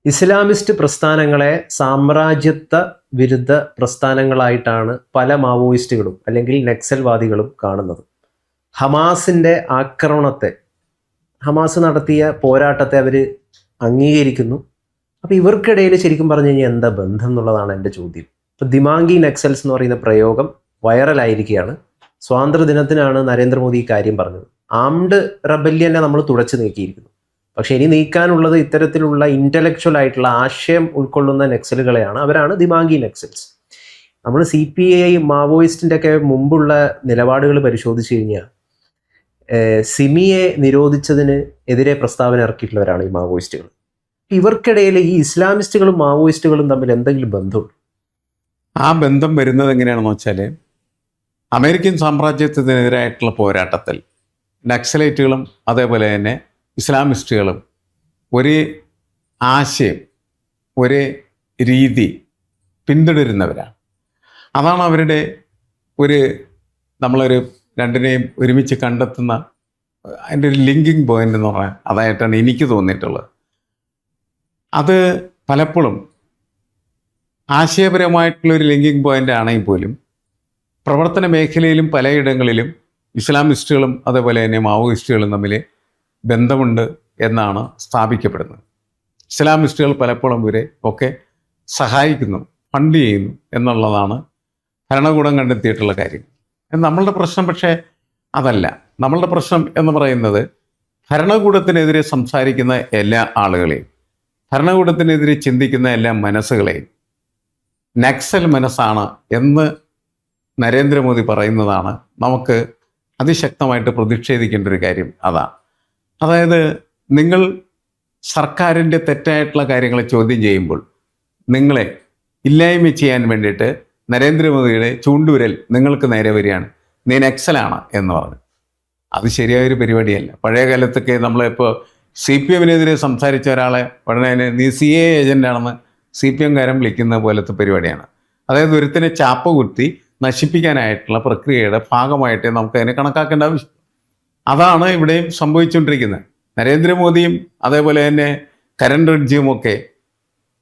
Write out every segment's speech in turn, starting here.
Islamist പ്രസ്ഥാനങ്ങളെ സാമ്രാജ്യത്വ വിരുദ്ധ പ്രസ്ഥാനങ്ങളായിട്ടാണ് പല മാവോയിസ്റ്റുകളും അല്ലെങ്കിൽ നക്സൽവാദികളും കാണുന്നത്. ഹമാസിൻ്റെ ആക്രമണത്തെ, ഹമാസ് നടത്തിയ പോരാട്ടത്തെ അവർ അംഗീകരിക്കുന്നു. അപ്പോൾ ഇവർക്കിടയിൽ ശരിക്കും പറഞ്ഞു കഴിഞ്ഞാൽ എന്താ ബന്ധം എന്നുള്ളതാണ് എൻ്റെ ചോദ്യം. ഇപ്പോൾ ദിമാങ്കി നക്സൽസ് എന്ന് പറയുന്ന പ്രയോഗം വൈറലായിരിക്കുകയാണ്. സ്വാതന്ത്ര്യ ദിനത്തിനാണ് നരേന്ദ്രമോദി ഈ കാര്യം പറഞ്ഞത്. ആംഡ് റബല്യനെ നമ്മൾ തുടച്ചു നീക്കിയിരിക്കുന്നു. പക്ഷെ ഇനി നീക്കാനുള്ളത് ഇത്തരത്തിലുള്ള ഇൻ്റലക്ച്വൽ ആയിട്ടുള്ള ആശയം ഉൾക്കൊള്ളുന്ന നക്സലുകളെയാണ്. അവരാണ് ദിമാങ്കി നക്സൽസ്. നമ്മൾ CPI മാവോയിസ്റ്റിൻ്റെ ഒക്കെ മുമ്പുള്ള നിലപാടുകൾ പരിശോധിച്ച് കഴിഞ്ഞാൽ സിമിയെ നിരോധിച്ചതിന് എതിരെ പ്രസ്താവന ഇറക്കിയിട്ടുള്ളവരാണ് ഈ മാവോയിസ്റ്റുകൾ. ഇവർക്കിടയിൽ ഈ ഇസ്ലാമിസ്റ്റുകളും മാവോയിസ്റ്റുകളും തമ്മിൽ എന്തെങ്കിലും ബന്ധമുണ്ട്? ആ ബന്ധം വരുന്നത് എങ്ങനെയാണെന്ന് വെച്ചാൽ, അമേരിക്കൻ സാമ്രാജ്യത്തിനെതിരായിട്ടുള്ള പോരാട്ടത്തിൽ നക്സലൈറ്റുകളും അതേപോലെ തന്നെ ഇസ്ലാമിസ്റ്റുകളും ഒരേ ആശയം, ഒരേ രീതി പിന്തുടരുന്നവരാണ്. അതാണ് അവരുടെ നമ്മളൊരു രണ്ടിനെയും ഒരുമിച്ച് കണ്ടെത്തുന്ന അതിൻ്റെ ഒരു ലിങ്കിങ് പോയിന്റ് എന്ന് പറഞ്ഞാൽ അതായിട്ടാണ് എനിക്ക് തോന്നിയിട്ടുള്ളത്. അത് പലപ്പോഴും ആശയപരമായിട്ടുള്ളൊരു ലിങ്കിങ് പോയിന്റ് ആണെങ്കിൽ പോലും പ്രവർത്തന മേഖലയിലും പലയിടങ്ങളിലും ഇസ്ലാമിസ്റ്റുകളും അതേപോലെ തന്നെ മാവോയിസ്റ്റുകളും തമ്മിൽ ബന്ധമുണ്ട് എന്നാണ് സ്ഥാപിക്കപ്പെടുന്നത്. ഇസ്ലാമിസ്റ്റുകൾ പലപ്പോഴും ഇവരെ ഒക്കെ സഹായിക്കുന്നു, ഫണ്ട് ചെയ്യുന്നു എന്നുള്ളതാണ് ഭരണകൂടം കണ്ടെത്തിയിട്ടുള്ള കാര്യം. നമ്മളുടെ പ്രശ്നം പക്ഷേ അതല്ല. നമ്മളുടെ പ്രശ്നം എന്ന് പറയുന്നത് ഭരണകൂടത്തിനെതിരെ സംസാരിക്കുന്ന എല്ലാ ആളുകളെയും, ഭരണകൂടത്തിനെതിരെ ചിന്തിക്കുന്ന എല്ലാ മനസ്സുകളെയും നക്സൽ മനസ്സാണ് എന്ന് നരേന്ദ്രമോദി പറയുന്നതാണ് നമുക്ക് അതിശക്തമായിട്ട് പ്രതിഷേധിക്കേണ്ട ഒരു കാര്യം. അതായത് നിങ്ങൾ സർക്കാരിൻ്റെ തെറ്റായിട്ടുള്ള കാര്യങ്ങളെ ചോദ്യം ചെയ്യുമ്പോൾ നിങ്ങളെ ഇല്ലായ്മ ചെയ്യാൻ വേണ്ടിയിട്ട് നരേന്ദ്രമോദിയുടെ ചൂണ്ടുവിരൽ നിങ്ങൾക്ക് നേരെ വരികയാണ്, നീ നക്സലാണ് എന്ന് പറഞ്ഞു. അത് ശരിയായൊരു പരിപാടിയല്ല. പഴയ കാലത്തൊക്കെ നമ്മളിപ്പോൾ CPM-നെതിരെ സംസാരിച്ച ഒരാളെ ഉടനെ നീ CA ഏജൻ്റാണെന്ന് CPM-കാരൻ വിളിക്കുന്ന പോലത്തെ പരിപാടിയാണ്. അതായത് ഒരുത്തിനെ ചാപ്പ കുത്തി നശിപ്പിക്കാനായിട്ടുള്ള പ്രക്രിയയുടെ ഭാഗമായിട്ട് നമുക്കതിനെ കണക്കാക്കേണ്ട ആവശ്യം. അതാണ് ഇവിടെയും സംഭവിച്ചുകൊണ്ടിരിക്കുന്നത്. നരേന്ദ്രമോദിയും അതേപോലെ തന്നെ കരൺ റിഡ്ജിയും ഒക്കെ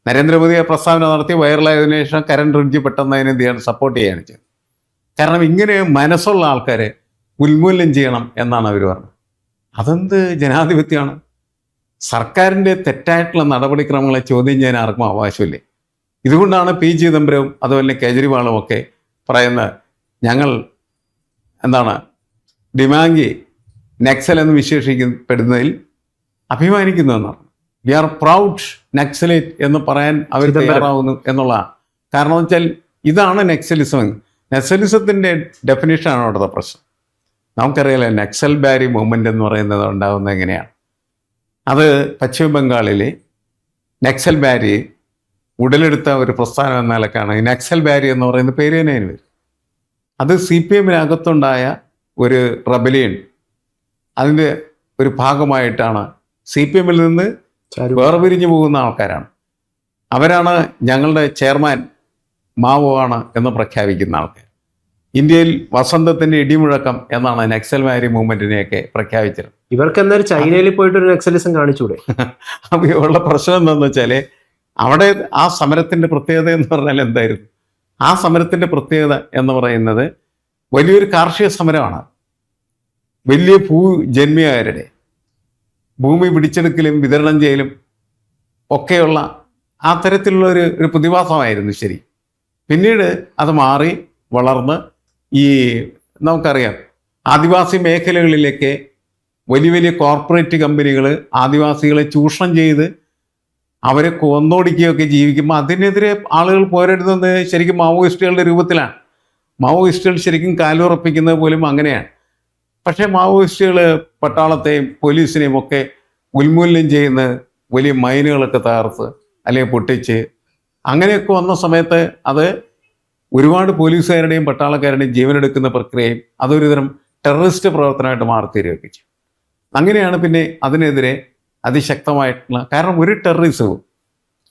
നരേന്ദ്രമോദിയെ പ്രസ്താവന നടത്തി വൈറലായതിനു ശേഷം കരൺ റിഡ്ജി പെട്ടെന്ന് അതിനെ എന്ത് ചെയ്യണം, സപ്പോർട്ട് ചെയ്യുകയാണ് ചെയ്തത്. കാരണം ഇങ്ങനെ മനസ്സുള്ള ആൾക്കാരെ ഉന്മൂലനം ചെയ്യണം എന്നാണ് അവർ പറഞ്ഞത്. അതെന്ത് ജനാധിപത്യമാണ്? സർക്കാരിൻ്റെ തെറ്റായിട്ടുള്ള നടപടിക്രമങ്ങളെ ചോദ്യം ചെയ്യാൻ ആർക്കും അവകാശമില്ലേ? ഇതുകൊണ്ടാണ് P. ചിദംബരവും അതുപോലെ കേജ്രിവാളും ഒക്കെ പറയുന്നത്, ഞങ്ങൾ ദിമാങ്കി നക്സൽ എന്ന് വിശേഷിക്കപ്പെടുന്നതിൽ അഭിമാനിക്കുന്നു എന്നാണ്. വി ആർ പ്രൗഡ് നക്സലേറ്റ് എന്ന് പറയാൻ അവർ തയ്യാറാവുന്നു എന്നുള്ളതാണ്. കാരണം എന്ന് വെച്ചാൽ ഇതാണ് നക്സലിസം. നക്സലിസത്തിൻ്റെ ഡെഫിനിഷനാണ് അവിടുത്തെ പ്രശ്നം. നമുക്കറിയാലോ നക്സൽ ബാരി മൂവ്മെൻ്റ് എന്ന് പറയുന്നത് ഉണ്ടാകുന്നത് എങ്ങനെയാണ്. അത് പശ്ചിമ ബംഗാളിലെ നക്സൽ ബാരി ഉടലെടുത്ത ഒരു പ്രസ്ഥാനം എന്ന നിലക്കാണ് ഈ നക്സൽ ബാരി എന്ന് പറയുന്ന പേര് തന്നെ അതിന് വരും. അത് CPM-നകത്തുണ്ടായ ഒരു റബലിയൻ, അതിൻ്റെ ഒരു ഭാഗമായിട്ടാണ് CPM-ൽ നിന്ന് വേർപിരിഞ്ഞു പോകുന്ന ആൾക്കാരാണ്. അവരാണ് ഞങ്ങളുടെ ചെയർമാൻ മാവോ ആണ് എന്ന് പ്രഖ്യാപിക്കുന്ന ആൾക്കാർ. ഇന്ത്യയിൽ വസന്തത്തിൻ്റെ ഇടിമുഴക്കം എന്നാണ് നക്സൽ ബാരി മൂവ്മെൻറ്റിനെയൊക്കെ പ്രഖ്യാപിച്ചത്. ഇവർക്ക് എന്തായാലും ചൈനയിൽ പോയിട്ടൊരു നക്സലിസം കാണിച്ചൂടെ? അപ്പോൾ ഉള്ള പ്രശ്നം എന്താണെന്ന് വെച്ചാൽ അവിടെ ആ സമരത്തിൻ്റെ പ്രത്യേകത എന്ന് പറഞ്ഞാൽ എന്തായിരുന്നു? ആ സമരത്തിൻ്റെ പ്രത്യേകത എന്ന് പറയുന്നത് വലിയൊരു കാർഷിക സമരമാണ്. വലിയ ഭൂജന്മിയാരുടെ ഭൂമി പിടിച്ചെടുക്കലും വിതരണം ചെയ്യലും ഒക്കെയുള്ള ആ തരത്തിലുള്ള ഒരു പ്രതിഭാസമായിരുന്നു. ശരി, പിന്നീട് അത് മാറി വളർന്ന് നമുക്കറിയാം ആദിവാസി മേഖലകളിലേക്ക് വലിയ വലിയ കോർപ്പറേറ്റ് കമ്പനികൾ ആദിവാസികളെ ചൂഷണം ചെയ്ത് അവരെ കൊന്നോടിക്കുകയൊക്കെ ജീവിക്കുമ്പോൾ അതിനെതിരെ ആളുകൾ പോരാടുന്നത് ശരിക്കും മാവോയിസ്റ്റുകളുടെ രൂപത്തിലാണ്. മാവോയിസ്റ്റുകൾ ശരിക്കും കാലുറപ്പിക്കുന്നത് പോലും അങ്ങനെയാണ്. പക്ഷേ മാവോയിസ്റ്റുകൾ പട്ടാളത്തെയും പോലീസിനെയും ഒക്കെ ഉന്മൂലനം ചെയ്യുന്ന വലിയ മൈനുകളൊക്കെ തകർത്ത് അല്ലെങ്കിൽ പൊട്ടിച്ച് അങ്ങനെയൊക്കെ വന്ന സമയത്ത് അത് ഒരുപാട് പോലീസുകാരുടെയും പട്ടാളക്കാരുടെയും ജീവനെടുക്കുന്ന പ്രക്രിയയും അതൊരു തരം ടെററിസ്റ്റ് പ്രവർത്തനമായിട്ട് മാറിത്തീരുകയൊക്കെ ചെയ്യും. അങ്ങനെയാണ് പിന്നെ അതിനെതിരെ അതിശക്തമായിട്ടുള്ള, കാരണം ഒരു ടെററിസവും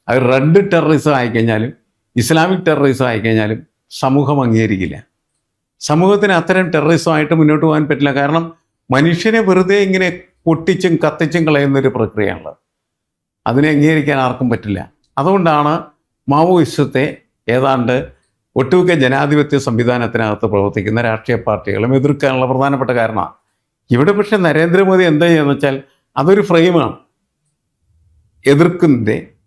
അത് റെഡ് ടെററിസം ആയിക്കഴിഞ്ഞാലും ഇസ്ലാമിക് ടെററിസം ആയിക്കഴിഞ്ഞാലും സമൂഹം അംഗീകരിക്കില്ല. സമൂഹത്തിന് അത്തരം ടെററിസമായിട്ട് മുന്നോട്ട് പോകാൻ പറ്റില്ല. കാരണം മനുഷ്യനെ വെറുതെ ഇങ്ങനെ പൊട്ടിച്ചും കത്തിച്ചും കളയുന്നൊരു പ്രക്രിയയാണുള്ളത്. അതിനെ അംഗീകരിക്കാൻ ആർക്കും പറ്റില്ല. അതുകൊണ്ടാണ് മാവോയിസത്തെ ഏതാണ്ട് ഒട്ടുമിക്ക ജനാധിപത്യ സംവിധാനത്തിനകത്ത് പ്രവർത്തിക്കുന്ന രാഷ്ട്രീയ പാർട്ടികളും എതിർക്കാനുള്ള പ്രധാനപ്പെട്ട കാരണമാണ്. ഇവിടെ പക്ഷേ നരേന്ദ്രമോദി എന്താ ചെയ്യുന്നത് വെച്ചാൽ അതൊരു ഫ്രെയിമാണ്.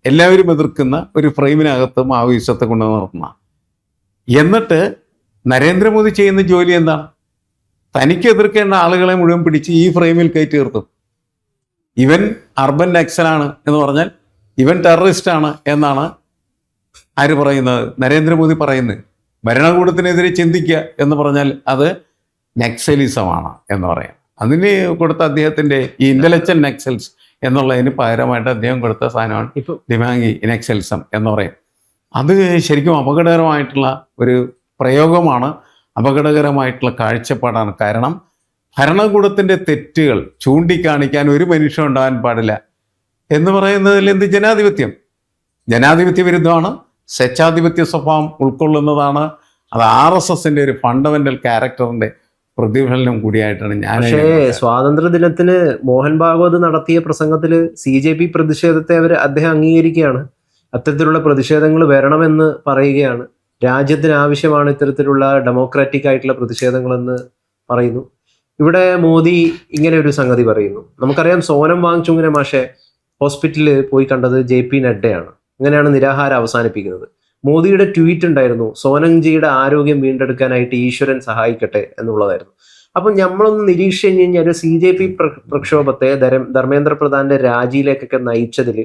എല്ലാവരും എതിർക്കുന്ന ഒരു ഫ്രെയിമിനകത്ത് മാവോയിസത്തെ കൊണ്ട് നിർത്തുന്ന. എന്നിട്ട് നരേന്ദ്രമോദി ചെയ്യുന്ന ജോലി എന്താണ്? തനിക്ക് എതിർക്കേണ്ട ആളുകളെ മുഴുവൻ പിടിച്ച് ഈ ഫ്രെയിമിൽ കയറ്റി നിർത്തും. ഇവൻ അർബൻ നക്സലാണ് എന്ന് പറഞ്ഞാൽ ഇവൻ ടെററിസ്റ്റാണ് എന്നാണ് ആര് പറയുന്നത്? നരേന്ദ്രമോദി പറയുന്നത്. ഭരണകൂടത്തിനെതിരെ ചിന്തിക്കുക എന്ന് പറഞ്ഞാൽ അത് നക്സലിസമാണ് എന്ന് പറയാം. അതിന് കൊടുത്ത അദ്ദേഹത്തിൻ്റെ ഈ ഇൻ്റലക്ച്വൽ നക്സൽസ് എന്നുള്ളതിന് പകരമായിട്ട് അദ്ദേഹം കൊടുത്ത സാധനമാണ് ഇപ്പോൾ ദിമാങ്ങി നക്സലിസം എന്ന് പറയും. അത് ശരിക്കും അപകടകരമായിട്ടുള്ള ഒരു പ്രയോഗമാണ്, അപകടകരമായിട്ടുള്ള കാഴ്ചപ്പാടാണ്. കാരണം ഭരണകൂടത്തിൻ്റെ തെറ്റുകൾ ചൂണ്ടിക്കാണിക്കാൻ ഒരു മനുഷ്യൻ ഉണ്ടാകാൻ പാടില്ല എന്ന് പറയുന്നതിൽ എന്ത് ജനാധിപത്യ വിരുദ്ധമാണ്, സ്വേച്ഛാധിപത്യ സ്വഭാവം ഉൾക്കൊള്ളുന്നതാണ്. അത് RSSന്റെ ഒരു ഫണ്ടമെന്റൽ ക്യാരക്ടറിന്റെ പ്രതിഫലനം കൂടിയായിട്ടാണ് ഞാൻ. പക്ഷേ സ്വാതന്ത്ര്യ ദിനത്തിന് മോഹൻ ഭാഗവത് നടത്തിയ പ്രസംഗത്തിൽ CJP പ്രതിഷേധത്തെ അദ്ദേഹം അംഗീകരിക്കുകയാണ്. അത്തരത്തിലുള്ള പ്രതിഷേധങ്ങൾ വരണമെന്ന് പറയുകയാണ്. രാജ്യത്തിന് ആവശ്യമാണ് ഇത്തരത്തിലുള്ള ഡെമോക്രാറ്റിക് ആയിട്ടുള്ള പ്രതിഷേധങ്ങളെന്ന് പറയുന്നു. ഇവിടെ മോദി ഇങ്ങനെ ഒരു സംഗതി പറയുന്നു. നമുക്കറിയാം, സോനം വാങ്ചുങ്ങിനെ മാഷെ ഹോസ്പിറ്റലിൽ പോയി കണ്ടത് JP നഡ്ഡയാണ്. അങ്ങനെയാണ് നിരാഹാരം അവസാനിപ്പിക്കുന്നത്. മോദിയുടെ ട്വീറ്റ് ഉണ്ടായിരുന്നു, സോനംജിയുടെ ആരോഗ്യം വീണ്ടെടുക്കാനായിട്ട് ഈശ്വരൻ സഹായിക്കട്ടെ എന്നുള്ളതായിരുന്നു. അപ്പം നമ്മളൊന്ന് നിരീക്ഷിച്ചു കഴിഞ്ഞാൽ CJP പ്രക്ഷോഭത്തെ ധർമ്മേന്ദ്ര പ്രധാന്റെ രാജിയിലേക്കൊക്കെ നയിച്ചതിൽ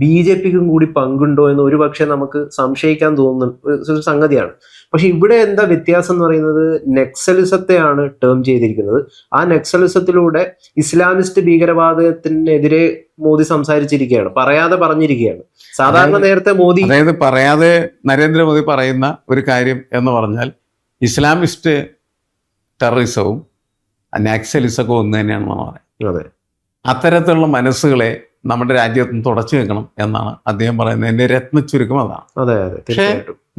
BJPക്കും കൂടി പങ്കുണ്ടോ എന്ന് ഒരുപക്ഷെ നമുക്ക് സംശയിക്കാൻ തോന്നുന്ന ഒരു സംഗതിയാണ്. പക്ഷെ ഇവിടെ എന്താ വ്യത്യാസം എന്ന് പറയുന്നത്, നെക്സലിസത്തെയാണ് ടേം ചെയ്തിരിക്കുന്നത്. ആ നെക്സലിസത്തിലൂടെ ഇസ്ലാമിസ്റ്റ് ഭീകരവാദത്തിനെതിരെ മോദി സംസാരിച്ചിരിക്കുകയാണ്, പറയാതെ പറഞ്ഞിരിക്കുകയാണ്. സാധാരണ നേരത്തെ മോദി, അതായത് പറയാതെ നരേന്ദ്രമോദി പറയുന്ന ഒരു കാര്യം എന്ന് പറഞ്ഞാൽ ഇസ്ലാമിസ്റ്റ് ടെററിസവും നക്സലിസവും ഒന്ന് തന്നെയാണെന്ന് പറയാം. അതെ, അത്തരത്തിലുള്ള മനസ്സുകളെ നമ്മുടെ രാജ്യത്ത് നിന്ന് തുടച്ചു വെക്കണം എന്നാണ് അദ്ദേഹം പറയുന്നത്. എൻ്റെ രത്ന ചുരുക്കം അതാണ്. അതെ അതെ, പക്ഷേ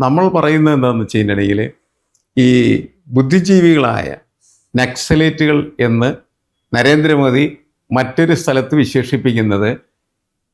നമ്മൾ പറയുന്നത് എന്താണെന്ന് വെച്ച് കഴിഞ്ഞിട്ടുണ്ടെങ്കിൽ ഈ ബുദ്ധിജീവികളായ നക്സലേറ്റുകൾ എന്ന് നരേന്ദ്രമോദി മറ്റൊരു സ്ഥലത്ത് വിശേഷിപ്പിക്കുന്നത്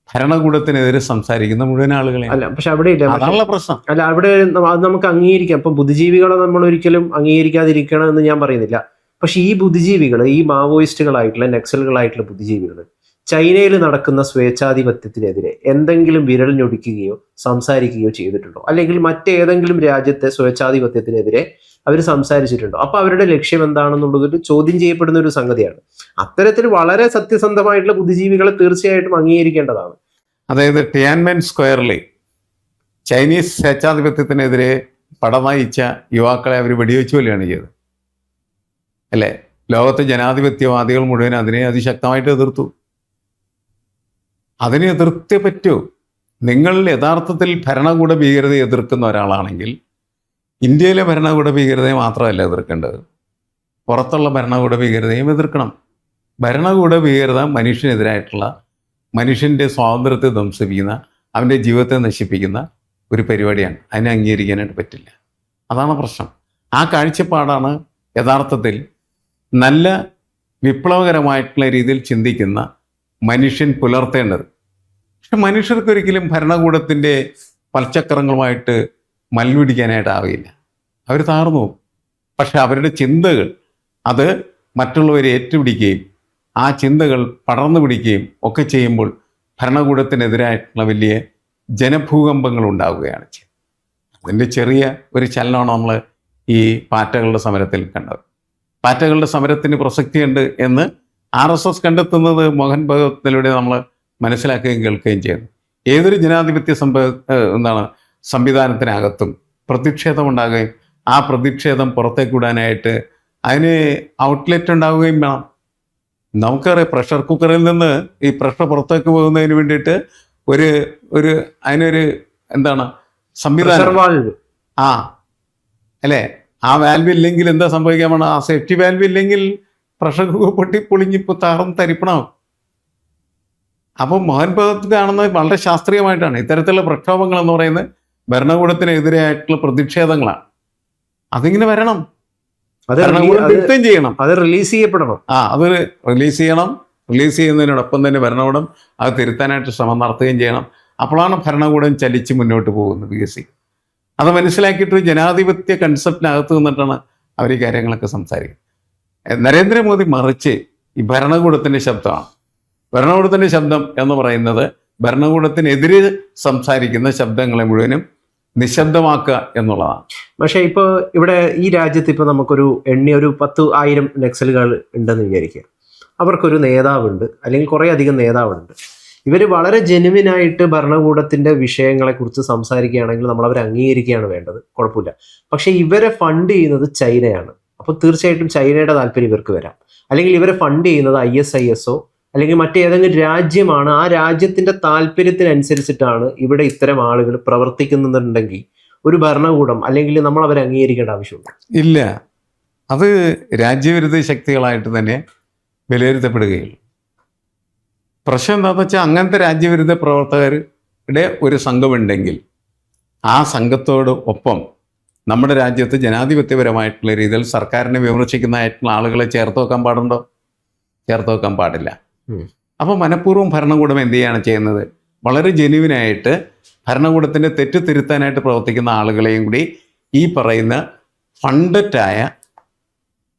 ഭരണകൂടത്തിനെതിരെ സംസാരിക്കുന്ന മുഴുവൻ ആളുകളെ അല്ല. പക്ഷെ അവിടെ അതാണുള്ള പ്രശ്നം. അല്ല, അവിടെ അത് നമുക്ക് അംഗീകരിക്കാം. ഇപ്പം ബുദ്ധിജീവികളെ നമ്മൾ ഒരിക്കലും അംഗീകരിക്കാതിരിക്കണം എന്ന് ഞാൻ പറയുന്നില്ല. പക്ഷെ ഈ ബുദ്ധിജീവികൾ, ഈ മാവോയിസ്റ്റുകളായിട്ടുള്ള നക്സലുകളായിട്ടുള്ള ബുദ്ധിജീവികൾ ചൈനയിൽ നടക്കുന്ന സ്വേച്ഛാധിപത്യത്തിനെതിരെ എന്തെങ്കിലും വിരൽ ഞൊടിക്കുകയോ സംസാരിക്കുകയോ ചെയ്തിട്ടുണ്ടോ? അല്ലെങ്കിൽ മറ്റേതെങ്കിലും രാജ്യത്തെ സ്വേച്ഛാധിപത്യത്തിനെതിരെ അവർ സംസാരിച്ചിട്ടുണ്ടോ? അപ്പൊ അവരുടെ ലക്ഷ്യം എന്താണെന്നുള്ളത് ചോദ്യം ചെയ്യപ്പെടുന്ന ഒരു സംഗതിയാണ്. അത്തരത്തിൽ വളരെ സത്യസന്ധമായിട്ടുള്ള ബുദ്ധിജീവികളെ തീർച്ചയായിട്ടും അംഗീകരിക്കേണ്ടതാണ്. അതായത് ടിയാൻമെൻ സ്ക്വയറിൽ ചൈനീസ് സ്വേച്ഛാധിപത്യത്തിനെതിരെ പടനയിച്ച യുവാക്കളെ അവർ വെടിവെച്ചു കൊല്ലുകയാണ് ചെയ്തത്, അല്ലേ? ലോകത്തെ ജനാധിപത്യവാദികൾ മുഴുവൻ അതിനെ അതിശക്തമായിട്ട് എതിർത്തു. അതിനെ എതിർത്തേ പറ്റൂ. നിങ്ങൾ യഥാർത്ഥത്തിൽ ഭരണകൂട ഭീകരതയെ എതിർക്കുന്ന ഒരാളാണെങ്കിൽ ഇന്ത്യയിലെ ഭരണകൂട ഭീകരതയെ മാത്രമല്ല എതിർക്കേണ്ടത്, പുറത്തുള്ള ഭരണകൂട ഭീകരതയും എതിർക്കണം. ഭരണകൂട ഭീകരത മനുഷ്യനെതിരായിട്ടുള്ള, മനുഷ്യൻ്റെ സ്വാതന്ത്ര്യത്തെ ധ്വംസിപ്പിക്കുന്ന, അവൻ്റെ ജീവിതത്തെ നശിപ്പിക്കുന്ന ഒരു പരിപാടിയാണ്. അതിനെ അംഗീകരിക്കാനായിട്ട് പറ്റില്ല. അതാണ് പ്രശ്നം. ആ കാഴ്ചപ്പാടാണ് യഥാർത്ഥത്തിൽ നല്ല വിപ്ലവകരമായിട്ടുള്ള രീതിയിൽ ചിന്തിക്കുന്ന മനുഷ്യൻ പുലർത്തേണ്ടത്. പക്ഷെ മനുഷ്യർക്കൊരിക്കലും ഭരണകൂടത്തിൻ്റെ പൽച്ചക്രങ്ങളുമായിട്ട് മൽപിടിക്കാനായിട്ടാവില്ല. അവർ താർന്നു പോകും. പക്ഷെ അവരുടെ ചിന്തകൾ അത് മറ്റുള്ളവരെ ഏറ്റുപിടിക്കുകയും ആ ചിന്തകൾ പടർന്നു പിടിക്കുകയും ഒക്കെ ചെയ്യുമ്പോൾ ഭരണകൂടത്തിനെതിരായിട്ടുള്ള വലിയ ജനഭൂകമ്പങ്ങൾ ഉണ്ടാവുകയാണ് ചെയ്യുന്നത്. അതിൻ്റെ ചെറിയ ഒരു ചലനമാണ് നമ്മൾ ഈ പാറ്റകളുടെ സമരത്തിൽ കണ്ടത്. പാറ്റകളുടെ സമരത്തിന് പ്രസക്തിയുണ്ട് എന്ന് RSS കണ്ടെത്തുന്നത് മോഹൻ ഭഗവത്തിലൂടെ നമ്മൾ മനസ്സിലാക്കുകയും കേൾക്കുകയും ചെയ്യുന്നു. ഏതൊരു ജനാധിപത്യ സംവിധാനത്തിനകത്തും പ്രതിഷേധം ഉണ്ടാകുകയും ആ പ്രതിഷേധം പുറത്തേക്ക് വിടാനായിട്ട് അതിന് ഔട്ട്ലെറ്റ് ഉണ്ടാവുകയും വേണം. നമുക്കറിയാം, പ്രഷർ കുക്കറിൽ നിന്ന് ഈ പ്രഷർ പുറത്തേക്ക് പോകുന്നതിന് വേണ്ടിയിട്ട് അതിനൊരു സംവിധാനം, അല്ലേ? ആ വാൽവ് ഇല്ലെങ്കിൽ എന്താ സംഭവിക്കാൻ വേണം? ആ സേഫ്റ്റി വാൽവ് ഇല്ലെങ്കിൽ പ്രഷർ കുക്കർ പൊട്ടി പൊളിഞ്ഞിപ്പോൾ താർന്ന് തരിപ്പണമാവും. അപ്പോൾ മോഹൻ ഭഗവത് കാണുന്നത് വളരെ ശാസ്ത്രീയമായിട്ടാണ്. ഇത്തരത്തിലുള്ള പ്രക്ഷോഭങ്ങൾ എന്ന് പറയുന്നത് ഭരണകൂടത്തിനെതിരായിട്ടുള്ള പ്രതിഷേധങ്ങളാണ്. അതിങ്ങനെ വരണം, ഭരണകൂടം ചെയ്യണം, അത് റിലീസ് ചെയ്യപ്പെടണം. അത് റിലീസ് ചെയ്യണം. റിലീസ് ചെയ്യുന്നതിനോടൊപ്പം തന്നെ ഭരണകൂടം അത് തിരുത്താനായിട്ട് ശ്രമം നടത്തുകയും ചെയ്യണം. അപ്പോഴാണ് ഭരണകൂടം ചലിച്ച് മുന്നോട്ട് പോകുന്നത്, വികസിക്കും. അത് മനസ്സിലാക്കിയിട്ട് ജനാധിപത്യ കൺസെപ്റ്റിനകത്ത് നിന്നിട്ടാണ് അവർ ഈ കാര്യങ്ങളൊക്കെ സംസാരിക്കുന്നത്. നരേന്ദ്രമോദി മറിച്ച് ഈ ഭരണകൂടത്തിൻ്റെ ശബ്ദമാണ്. ഭരണകൂടത്തിൻ്റെ ശബ്ദം എന്ന് പറയുന്നത് ഭരണകൂടത്തിനെതിരെ സംസാരിക്കുന്ന ശബ്ദങ്ങളെ മുഴുവനും നിശബ്ദമാക്കുക എന്നുള്ളതാണ്. പക്ഷേ ഇപ്പോൾ ഇവിടെ ഈ രാജ്യത്ത് ഇപ്പോൾ നമുക്കൊരു ഒരു 10,000 നക്സലുകൾ ഉണ്ടെന്ന് വിചാരിക്കുക. അവർക്കൊരു നേതാവുണ്ട്, അല്ലെങ്കിൽ കുറേ അധികം നേതാവുണ്ട്. ഇവർ വളരെ ജെനുവിനായിട്ട് ഭരണകൂടത്തിൻ്റെ വിഷയങ്ങളെക്കുറിച്ച് സംസാരിക്കുകയാണെങ്കിൽ നമ്മൾ അവരെ അംഗീകരിക്കുകയാണ് വേണ്ടത്, കുഴപ്പമില്ല. പക്ഷേ ഇവരെ ഫണ്ട് ചെയ്യുന്നത് ചൈനയാണ്. അപ്പോൾ തീർച്ചയായിട്ടും ചൈനയുടെ താല്പര്യം ഇവർക്ക് വരാം. അല്ലെങ്കിൽ ഇവരെ ഫണ്ട് ചെയ്യുന്നത് ISIS അല്ലെങ്കിൽ മറ്റേതെങ്കിലും രാജ്യമാണ്. ആ രാജ്യത്തിൻ്റെ താല്പര്യത്തിനനുസരിച്ചിട്ടാണ് ഇവിടെ ഇത്തരം ആളുകൾ പ്രവർത്തിക്കുന്നുണ്ടെങ്കിൽ ഒരു ഭരണകൂടം അല്ലെങ്കിൽ നമ്മൾ അവരെ അംഗീകരിക്കേണ്ട ആവശ്യമുണ്ട്? ഇല്ല, അത് രാജ്യവിരുദ്ധ ശക്തികളായിട്ട് തന്നെ വിലയിരുത്തപ്പെടുകയുള്ളൂ. പ്രശ്നം എന്താണെന്ന് വെച്ചാൽ അങ്ങനത്തെ രാജ്യവിരുദ്ധ പ്രവർത്തകരുടെ ഒരു സംഘമുണ്ടെങ്കിൽ ആ സംഘത്തോട് ഒപ്പം നമ്മുടെ രാജ്യത്ത് ജനാധിപത്യപരമായിട്ടുള്ള രീതിയിൽ സർക്കാരിനെ വിമർശിക്കുന്നതായിട്ടുള്ള ആളുകളെ ചേർത്ത് വെക്കാൻ പാടുണ്ടോ? ചേർത്ത് വെക്കാൻ പാടില്ല. അപ്പോൾ മനഃപൂർവ്വം ഭരണകൂടം എന്ത് ചെയ്യാണ് ചെയ്യുന്നത്? വളരെ ജെന്യുവിനായിട്ട് ഭരണകൂടത്തിൻ്റെ തെറ്റ് തിരുത്താനായിട്ട് പ്രവർത്തിക്കുന്ന ആളുകളെയും കൂടി ഈ പറയുന്ന ഫണ്ടറ്റായ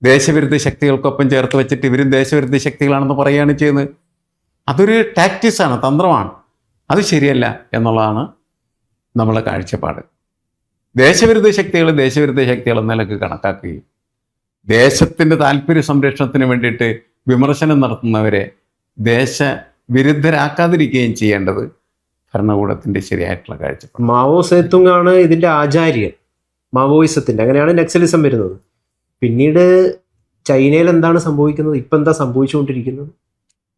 ദേശവിരുദ്ധ ശക്തികൾക്കൊപ്പം ചേർത്ത് വെച്ചിട്ട് ഇവരും ദേശവിരുദ്ധ ശക്തികളാണെന്ന് പറയുകയാണ് ചെയ്യുന്നത്. അതൊരു ടാക്ടിക്സാണ്, തന്ത്രമാണ്. അത് ശരിയല്ല എന്നുള്ളതാണ് നമ്മളെ കാഴ്ചപ്പാട്. ദേശവിരുദ്ധ ശക്തികൾ എന്ന നിലക്ക് കണക്കാക്കുകയും ദേശത്തിൻ്റെ താല്പര്യ സംരക്ഷണത്തിന് വേണ്ടിയിട്ട് വിമർശനം നടത്തുന്നവരെ ദേശവിരുദ്ധരാക്കാതിരിക്കുകയും ചെയ്യേണ്ടത് ഭരണകൂടത്തിൻ്റെ ശരിയായിട്ടുള്ള കാഴ്ചപ്പാട്. മാവോ സേത്തുങ് ആണ് ഇതിൻ്റെ ആചാര്യൻ, മാവോയിസത്തിൻ്റെ. അങ്ങനെയാണ് നക്സലിസം വരുന്നത്. പിന്നീട് ചൈനയിൽ എന്താണ് സംഭവിക്കുന്നത്? ഇപ്പം എന്താ സംഭവിച്ചുകൊണ്ടിരിക്കുന്നത്?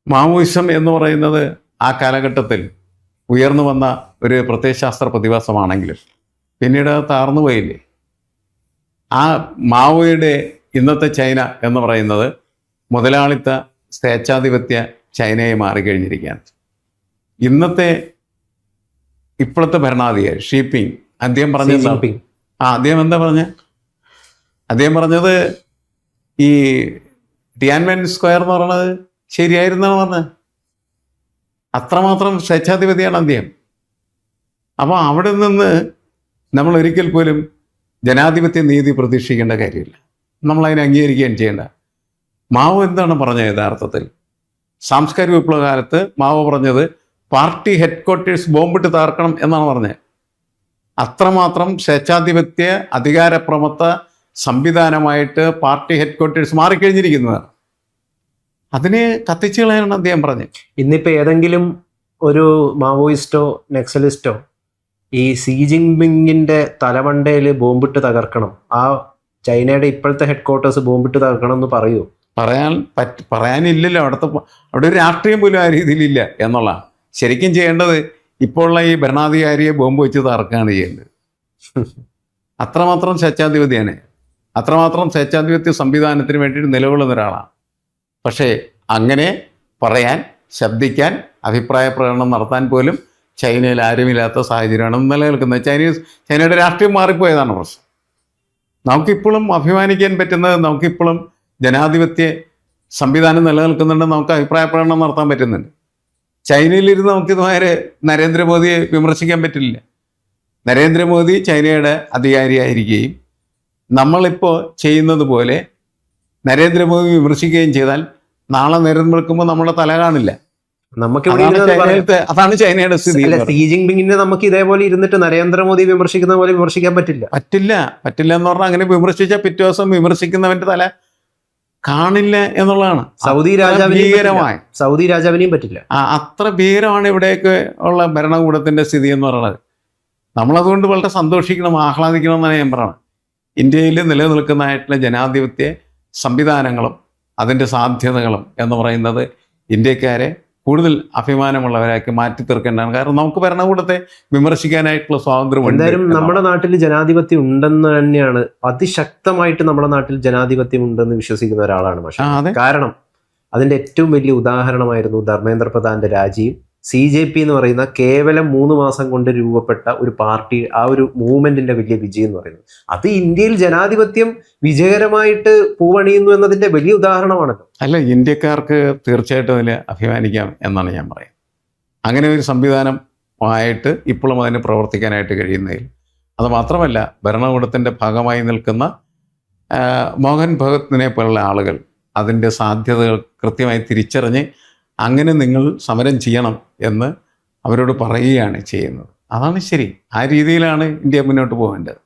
മാവോയിസം എന്ന് പറയുന്നത് ആ കാലഘട്ടത്തിൽ ഉയർന്നു വന്ന ഒരു പ്രത്യയശാസ്ത്ര പ്രതിഭാസമാണെങ്കിലും പിന്നീട് താർന്നു പോയില്ലേ. ആ മാവോയുടെ ഇന്നത്തെ ചൈന എന്ന് പറയുന്നത് മുതലാളിത്ത സ്വേച്ഛാധിപത്യ ചൈനയെ മാറിക്കഴിഞ്ഞിരിക്കുകയാണ്. ഇപ്പോഴത്തെ ഭരണാധികാരി ഷീപ്പിങ് അദ്ദേഹം പറഞ്ഞത് അദ്ദേഹം എന്താ അദ്ദേഹം പറഞ്ഞത് ഈ ടിയാൻമെൻ സ്ക്വയർ എന്ന് പറയുന്നത് ശരിയായിരുന്നാണ് പറഞ്ഞത്. അത്രമാത്രം സ്വേച്ഛാധിപതിയാണ് അദ്ദേഹം. അപ്പോൾ അവിടെ നിന്ന് നമ്മൾ ഒരിക്കൽ പോലും ജനാധിപത്യ നീതി പ്രതീക്ഷിക്കേണ്ട കാര്യമില്ല. നമ്മളതിനെ അംഗീകരിക്കുകയും ചെയ്യേണ്ട. മാവോ എന്താണ് പറഞ്ഞത്? യഥാർത്ഥത്തിൽ സാംസ്കാരിക വിപ്ലവ കാലത്ത് മാവോ പറഞ്ഞത് പാർട്ടി ഹെഡ്ക്വാർട്ടേഴ്സ് ബോംബിട്ട് തകർക്കണം എന്നാണ് പറഞ്ഞത്. അത്രമാത്രം സ്വേച്ഛാധിപത്യ അധികാരപ്രമത്ത സംവിധാനമായിട്ട് പാർട്ടി ഹെഡ്ക്വാർട്ടേഴ്സ് മാറിക്കഴിഞ്ഞിരിക്കുന്നതാണ്. അതിനെ കത്തിച്ചു കളയാനാണ് അദ്ദേഹം പറഞ്ഞത്. ഇന്നിപ്പോൾ ഏതെങ്കിലും ഒരു മാവോയിസ്റ്റോ നക്സലിസ്റ്റോ ഈ സി ജിൻപിങ്ങിൻ്റെ തലമണ്ടയിൽ ബോംബിട്ട് തകർക്കണം, ആ ചൈനയുടെ ഇപ്പോഴത്തെ ഹെഡ്ക്വാർട്ടേഴ്സ് ബോംബിട്ട് തകർക്കണം എന്ന് പറയുമോ? പറയാനില്ലല്ലോ. അവിടെ ഒരു രാഷ്ട്രീയം പോലും ആ രീതിയിലില്ല എന്നുള്ളതാണ്. ശരിക്കും ചെയ്യേണ്ടത് ഇപ്പോഴുള്ള ഈ ഭരണാധികാരിയെ ബോംബ് വെച്ച് തകർക്കുകയാണ് ചെയ്യേണ്ടത്. അത്രമാത്രം സ്വേച്ഛാധിപതിയാണ്, അത്രമാത്രം സ്വേച്ഛാധിപത്യ സംവിധാനത്തിന് വേണ്ടിയിട്ട് നിലകൊള്ളുന്ന ഒരാളാണ്. പക്ഷേ അങ്ങനെ പറയാൻ, ശബ്ദിക്കാൻ, അഭിപ്രായ പ്രകടനം നടത്താൻ പോലും ചൈനയിൽ ആരുമില്ലാത്ത സാഹചര്യമാണ് നിലനിൽക്കുന്നത്. ചൈനയുടെ രാഷ്ട്രീയം മാറിപ്പോയതാണ് പ്രശ്നം. നമുക്കിപ്പോഴും അഭിമാനിക്കാൻ പറ്റുന്നത്, നമുക്കിപ്പോഴും ജനാധിപത്യ സംവിധാനം നിലനിൽക്കുന്നുണ്ട്, നമുക്ക് അഭിപ്രായ പ്രകടനം നടത്താൻ പറ്റുന്നുണ്ട്. ചൈനയിലിരുന്ന് നമുക്കിതുമാരെ നരേന്ദ്രമോദിയെ വിമർശിക്കാൻ പറ്റില്ല. നരേന്ദ്രമോദി ചൈനയുടെ അധികാരിയായിരിക്കുകയും നമ്മളിപ്പോൾ ചെയ്യുന്നത് പോലെ നരേന്ദ്രമോദി വിമർശിക്കുകയും ചെയ്താൽ നാളെ നേരം നിൽക്കുമ്പോൾ നമ്മുടെ തല കാണില്ല. അതാണ് ചൈനയുടെ സ്ഥിതി. സി ജിൻപിങ്ങിനെ നമുക്ക് ഇതേപോലെ ഇരുന്നിട്ട് നരേന്ദ്രമോദി വിമർശിക്കുന്ന പോലെ വിമർശിക്കാൻ പറ്റില്ല എന്ന് പറഞ്ഞാൽ അങ്ങനെ വിമർശിച്ചാൽ പിറ്റേ ദിവസം വിമർശിക്കുന്നവന്റെ തല കാണില്ല എന്നുള്ളതാണ്. സൗദി രാജാവിനെയും പറ്റില്ല. അത്ര ഭീകരമാണ് ഇവിടെയൊക്കെ ഉള്ള ഭരണകൂടത്തിന്റെ സ്ഥിതി എന്ന് പറയുന്നത്. നമ്മളതുകൊണ്ട് വളരെ സന്തോഷിക്കണം, ആഹ്ലാദിക്കണം എന്നാണ് ഞാൻ പറയുന്നത്. ഇന്ത്യയിൽ നിലനിൽക്കുന്നതായിട്ടുള്ള ജനാധിപത്യ സംവിധാനങ്ങളും അതിൻ്റെ സാധ്യതകളും എന്ന് പറയുന്നത് ഇന്ത്യക്കാരെ കൂടുതൽ അഭിമാനമുള്ളവരാക്കി മാറ്റി തീർക്കേണ്ടതാണ്. കാരണം നമുക്ക് ഭരണകൂടത്തെ വിമർശിക്കാനായിട്ടുള്ള സ്വാതന്ത്ര്യം. എന്തായാലും നമ്മുടെ നാട്ടിൽ ജനാധിപത്യം ഉണ്ടെന്ന് തന്നെയാണ്, അതിശക്തമായിട്ട് നമ്മുടെ നാട്ടിൽ ജനാധിപത്യം ഉണ്ടെന്ന് വിശ്വസിക്കുന്ന ഒരാളാണ്. പക്ഷേ കാരണം അതിൻ്റെ ഏറ്റവും വലിയ ഉദാഹരണമായിരുന്നു ധർമ്മേന്ദ്ര പ്രധാന്റെ രാജിയും CJP എന്ന് പറയുന്ന കേവലം 3 മാസം കൊണ്ട് രൂപപ്പെട്ട ഒരു പാർട്ടി, ആ ഒരു മൂവ്മെന്റിന്റെ വലിയ വിജയം എന്ന് പറയുന്നത്, അത് ഇന്ത്യയിൽ ജനാധിപത്യം വിജയകരമായിട്ട് പൂവണിയുന്നു എന്നതിന്റെ വലിയ ഉദാഹരണമാണല്ലോ. അല്ല, ഇന്ത്യക്കാർക്ക് തീർച്ചയായിട്ടും അതിൽ അഭിമാനിക്കാം എന്നാണ് ഞാൻ പറയുന്നത്. അങ്ങനെ ഒരു സംവിധാനം ആയിട്ട് ഇപ്പോഴും അതിന് പ്രവർത്തിക്കാനായിട്ട് കഴിയുന്നതിൽ, അത് മാത്രമല്ല ഭരണകൂടത്തിൻ്റെ ഭാഗമായി നിൽക്കുന്ന മോഹൻ ഭഗത്തിനെ പോലുള്ള ആളുകൾ അതിൻ്റെ സാധ്യതകൾ കൃത്യമായി തിരിച്ചറിഞ്ഞ് അങ്ങനെ നിങ്ങൾ സമരം ചെയ്യണം എന്ന് അവരോട് പറയുകയാണ് ചെയ്യുന്നത്. അതാണ് ശരി. ആ രീതിയിലാണ് ഇന്ത്യ മുന്നോട്ട് പോകേണ്ടത്.